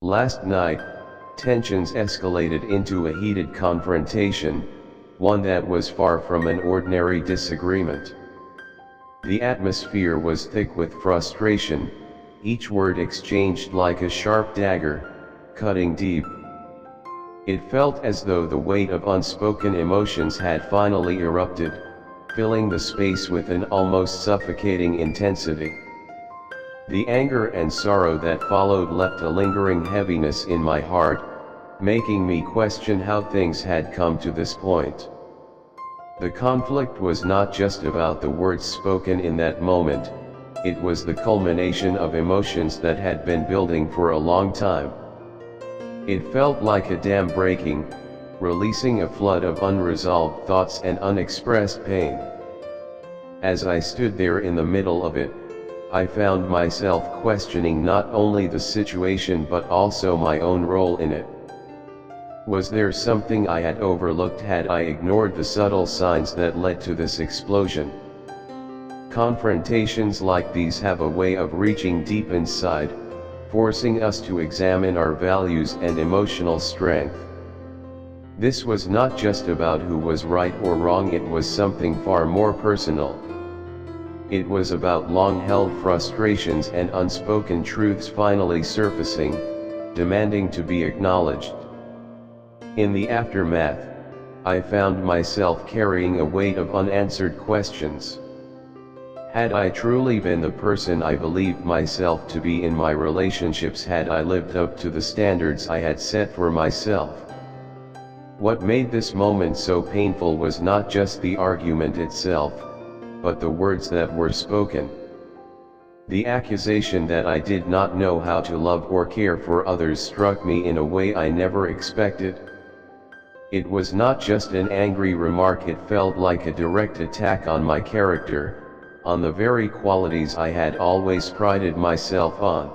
Last night, tensions escalated into a heated confrontation, one that was far from an ordinary disagreement. The atmosphere was thick with frustration, each word exchanged like a sharp dagger, cutting deep. It felt as though the weight of unspoken emotions had finally erupted, filling the space with an almost suffocating intensity. The anger and sorrow that followed left a lingering heaviness in my heart, making me question how things had come to this point. The conflict was not just about the words spoken in that moment, it was the culmination of emotions that had been building for a long time. It felt like a dam breaking, releasing a flood of unresolved thoughts and unexpressed pain. As I stood there in the middle of it, I found myself questioning not only the situation but also my own role in it. Was there something I had overlooked? Had I ignored the subtle signs that led to this explosion? Confrontations like these have a way of reaching deep inside, forcing us to examine our values and emotional strength. This was not just about who was right or wrong, it was something far more personal. It was about long-held frustrations and unspoken truths finally surfacing, demanding to be acknowledged. In the aftermath, I found myself carrying a weight of unanswered questions. Had I truly been the person I believed myself to be in my relationships? Had I lived up to the standards I had set for myself? What made this moment so painful was not just the argument itself, but the words that were spoken. The accusation that I did not know how to love or care for others struck me in a way I never expected. It was not just an angry remark, it felt like a direct attack on my character, on the very qualities I had always prided myself on.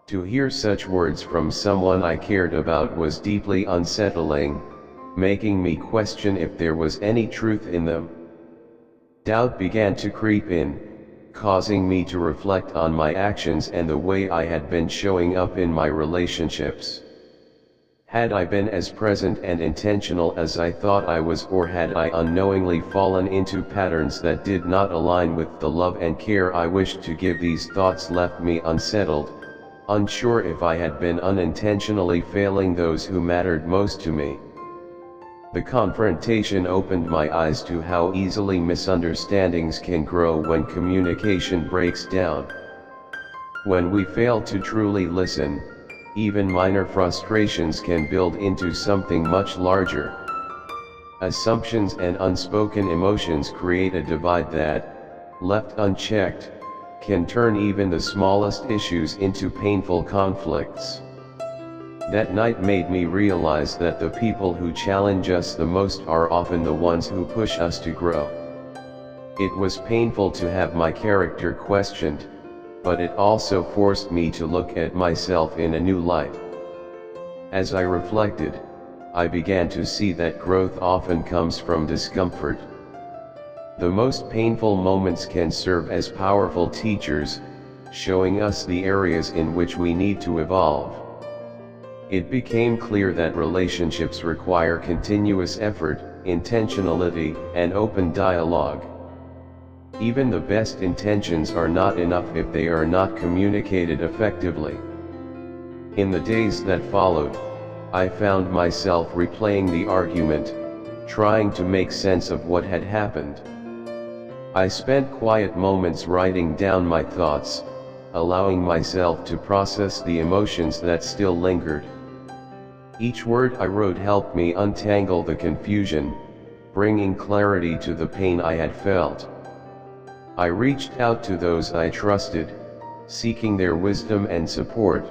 To hear such words from someone I cared about was deeply unsettling, making me question if there was any truth in them. Doubt began to creep in, causing me to reflect on my actions and the way I had been showing up in my relationships. Had I been as present and intentional as I thought I was, or had I unknowingly fallen into patterns that did not align with the love and care I wished to give? These thoughts left me unsettled, unsure if I had been unintentionally failing those who mattered most to me. The confrontation opened my eyes to how easily misunderstandings can grow when communication breaks down. When we fail to truly listen, even minor frustrations can build into something much larger. Assumptions and unspoken emotions create a divide that, left unchecked, can turn even the smallest issues into painful conflicts. That night made me realize that the people who challenge us the most are often the ones who push us to grow. It was painful to have my character questioned, but it also forced me to look at myself in a new light. As I reflected, I began to see that growth often comes from discomfort. The most painful moments can serve as powerful teachers, showing us the areas in which we need to evolve. It became clear that relationships require continuous effort, intentionality, and open dialogue. Even the best intentions are not enough if they are not communicated effectively. In the days that followed, I found myself replaying the argument, trying to make sense of what had happened. I spent quiet moments writing down my thoughts, allowing myself to process the emotions that still lingered. Each word I wrote helped me untangle the confusion, bringing clarity to the pain I had felt. I reached out to those I trusted, seeking their wisdom and support.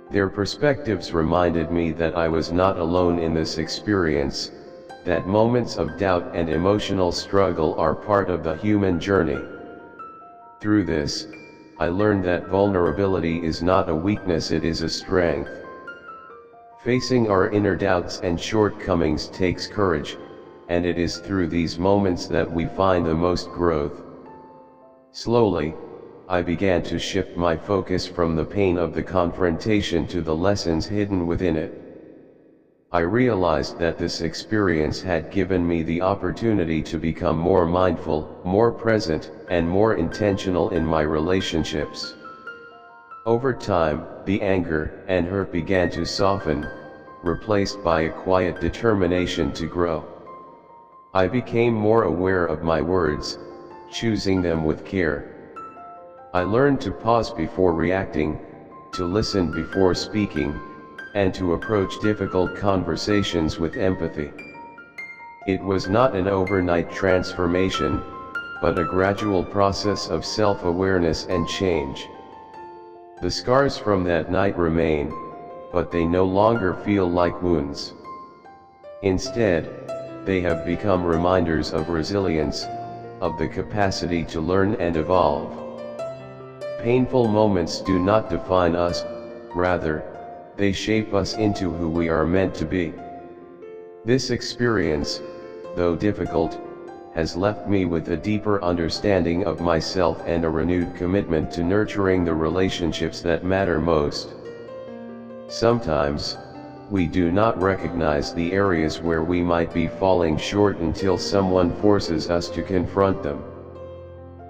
Their perspectives reminded me that I was not alone in this experience, that moments of doubt and emotional struggle are part of the human journey. Through this, I learned that vulnerability is not a weakness, it is a strength. Facing our inner doubts and shortcomings takes courage, and it is through these moments that we find the most growth. Slowly, I began to shift my focus from the pain of the confrontation to the lessons hidden within it. I realized that this experience had given me the opportunity to become more mindful, more present, and more intentional in my relationships. Over time, the anger and hurt began to soften, replaced by a quiet determination to grow. I became more aware of my words, choosing them with care. I learned to pause before reacting, to listen before speaking, and to approach difficult conversations with empathy. It was not an overnight transformation, but a gradual process of self-awareness and change. The scars from that night remain, but they no longer feel like wounds. Instead, they have become reminders of resilience, of the capacity to learn and evolve. Painful moments do not define us, rather, they shape us into who we are meant to be. This experience, though difficult, has left me with a deeper understanding of myself and a renewed commitment to nurturing the relationships that matter most. Sometimes, we do not recognize the areas where we might be falling short until someone forces us to confront them.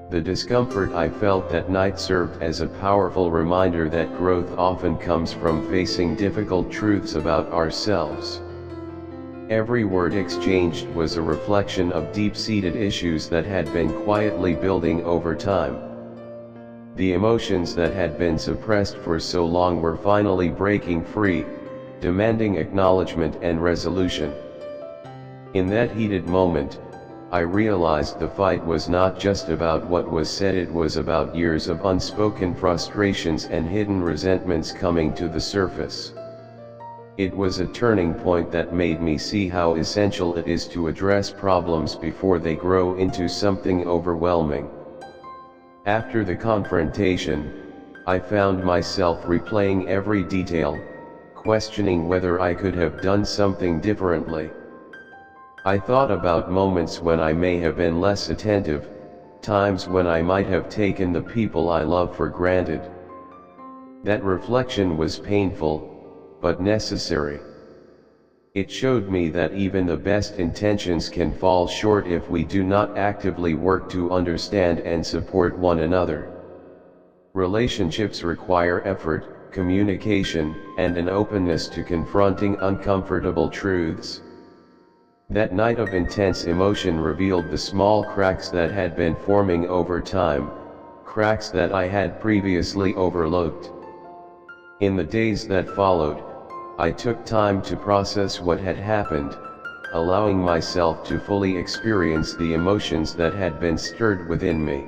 The discomfort I felt that night served as a powerful reminder that growth often comes from facing difficult truths about ourselves. Every word exchanged was a reflection of deep-seated issues that had been quietly building over time. The emotions that had been suppressed for so long were finally breaking free, demanding acknowledgement and resolution. In that heated moment, I realized the fight was not just about what was said, it was about years of unspoken frustrations and hidden resentments coming to the surface. It was a turning point that made me see how essential it is to address problems before they grow into something overwhelming. After the confrontation, I found myself replaying every detail, questioning whether I could have done something differently. I thought about moments when I may have been less attentive, times when I might have taken the people I love for granted. That reflection was painful, but necessary. It showed me that even the best intentions can fall short if we do not actively work to understand and support one another. Relationships require effort, communication, and an openness to confronting uncomfortable truths. That night of intense emotion revealed the small cracks that had been forming over time, cracks that I had previously overlooked. In the days that followed, I took time to process what had happened, allowing myself to fully experience the emotions that had been stirred within me.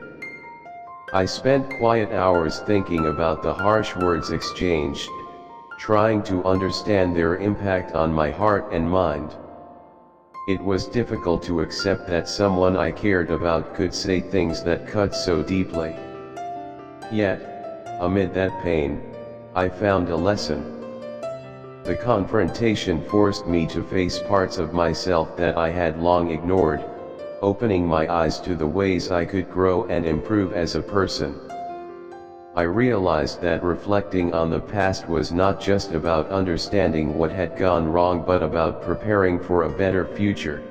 I spent quiet hours thinking about the harsh words exchanged, trying to understand their impact on my heart and mind. It was difficult to accept that someone I cared about could say things that cut so deeply. Yet, amid that pain, I found a lesson. The confrontation forced me to face parts of myself that I had long ignored, opening my eyes to the ways I could grow and improve as a person. I realized that reflecting on the past was not just about understanding what had gone wrong but about preparing for a better future.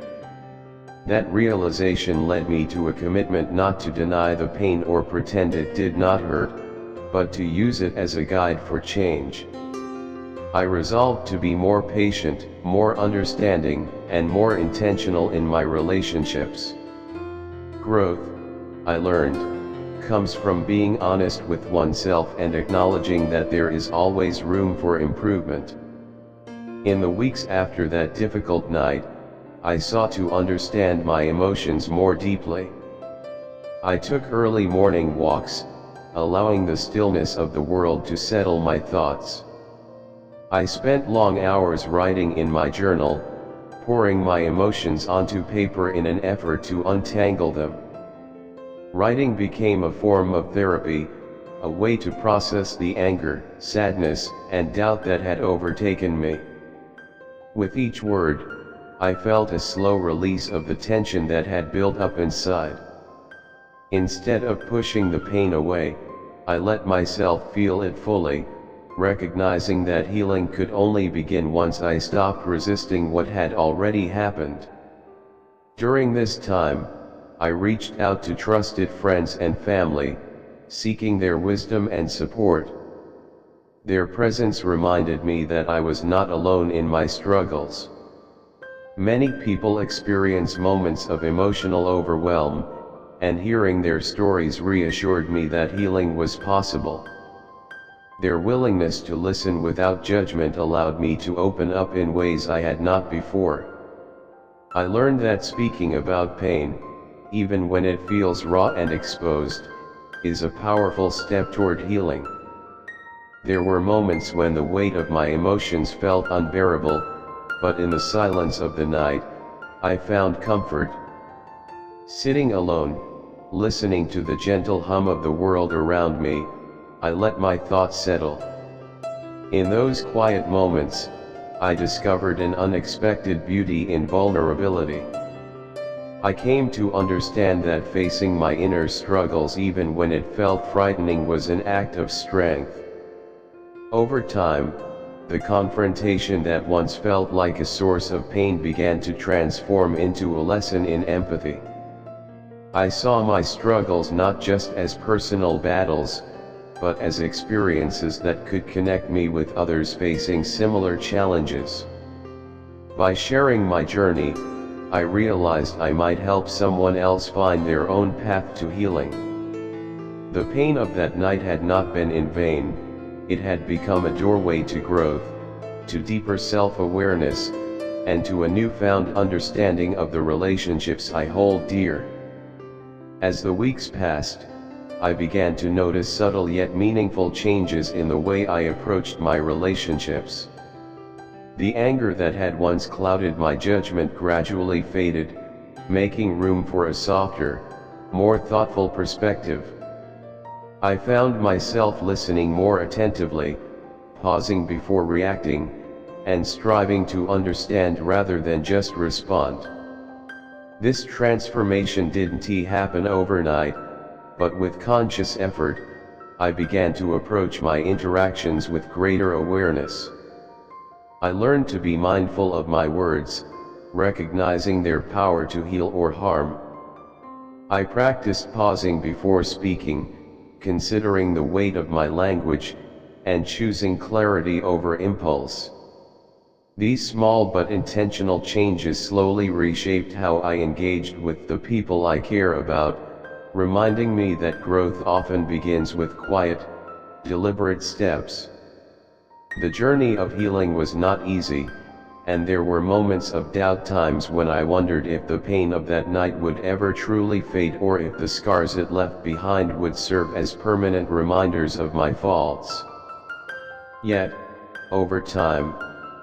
That realization led me to a commitment not to deny the pain or pretend it did not hurt, but to use it as a guide for change. I resolved to be more patient, more understanding, and more intentional in my relationships. Growth, I learned, comes from being honest with oneself and acknowledging that there is always room for improvement. In the weeks after that difficult night, I sought to understand my emotions more deeply. I took early morning walks, allowing the stillness of the world to settle my thoughts. I spent long hours writing in my journal, pouring my emotions onto paper in an effort to untangle them. Writing became a form of therapy, a way to process the anger, sadness, and doubt that had overtaken me. With each word, I felt a slow release of the tension that had built up inside. Instead of pushing the pain away, I let myself feel it fully, recognizing that healing could only begin once I stopped resisting what had already happened. During this time, I reached out to trusted friends and family, seeking their wisdom and support. Their presence reminded me that I was not alone in my struggles. Many people experience moments of emotional overwhelm, and hearing their stories reassured me that healing was possible. Their willingness to listen without judgment allowed me to open up in ways I had not before. I learned that speaking about pain, even when it feels raw and exposed, is a powerful step toward healing. There were moments when the weight of my emotions felt unbearable, but in the silence of the night, I found comfort. Sitting alone, listening to the gentle hum of the world around me, I let my thoughts settle. In those quiet moments, I discovered an unexpected beauty in vulnerability. I came to understand that facing my inner struggles even when it felt frightening was an act of strength. Over time, the confrontation that once felt like a source of pain began to transform into a lesson in empathy. I saw my struggles not just as personal battles, but as experiences that could connect me with others facing similar challenges. By sharing my journey, I realized I might help someone else find their own path to healing. The pain of that night had not been in vain. It had become a doorway to growth, to deeper self-awareness, and to a newfound understanding of the relationships I hold dear. As the weeks passed, I began to notice subtle yet meaningful changes in the way I approached my relationships. The anger that had once clouded my judgment gradually faded, making room for a softer, more thoughtful perspective. I found myself listening more attentively, pausing before reacting, and striving to understand rather than just respond. This transformation didn't happen overnight, but with conscious effort, I began to approach my interactions with greater awareness. I learned to be mindful of my words, recognizing their power to heal or harm. I practiced pausing before speaking, considering the weight of my language, and choosing clarity over impulse. These small but intentional changes slowly reshaped how I engaged with the people I care about, reminding me that growth often begins with quiet, deliberate steps. The journey of healing was not easy, and there were moments of doubt, times when I wondered if the pain of that night would ever truly fade or if the scars it left behind would serve as permanent reminders of my faults. Yet, over time,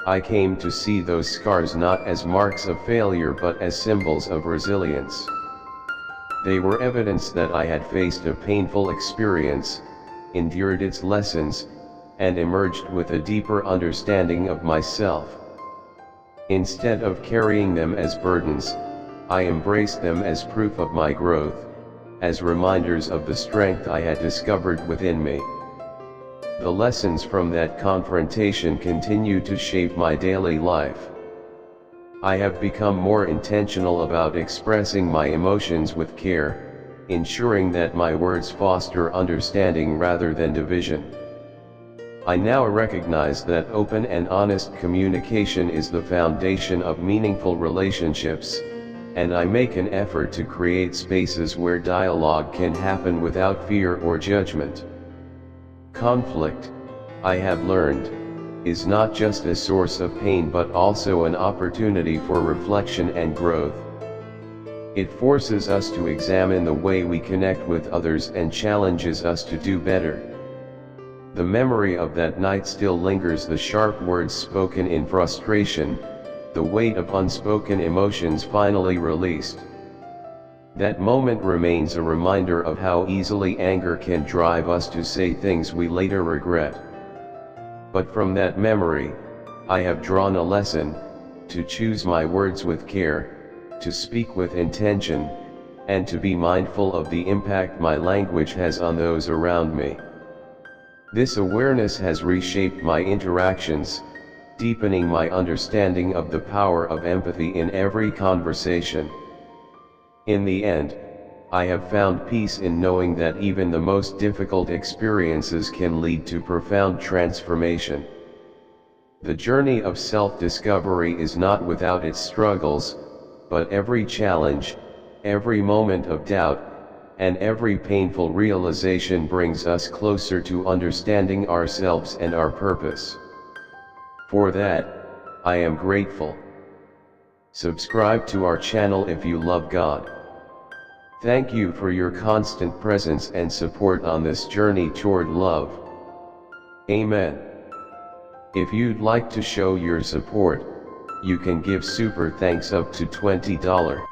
I came to see those scars not as marks of failure but as symbols of resilience. They were evidence that I had faced a painful experience, endured its lessons, and emerged with a deeper understanding of myself. Instead of carrying them as burdens, I embraced them as proof of my growth, as reminders of the strength I had discovered within me. The lessons from that confrontation continue to shape my daily life. I have become more intentional about expressing my emotions with care, ensuring that my words foster understanding rather than division. I now recognize that open and honest communication is the foundation of meaningful relationships, and I make an effort to create spaces where dialogue can happen without fear or judgment. Conflict, I have learned, is not just a source of pain but also an opportunity for reflection and growth. It forces us to examine the way we connect with others and challenges us to do better. The memory of that night still lingers, the sharp words spoken in frustration, the weight of unspoken emotions finally released. That moment remains a reminder of how easily anger can drive us to say things we later regret. But from that memory, I have drawn a lesson: to choose my words with care, to speak with intention, and to be mindful of the impact my language has on those around me. This awareness has reshaped my interactions, deepening my understanding of the power of empathy in every conversation. In the end, I have found peace in knowing that even the most difficult experiences can lead to profound transformation. The journey of self-discovery is not without its struggles, but every challenge, every moment of doubt, and every painful realization brings us closer to understanding ourselves and our purpose. For that, I am grateful. Subscribe to our channel if you love God. Thank you for your constant presence and support on this journey toward love. Amen. If you'd like to show your support, you can give super thanks up to $20.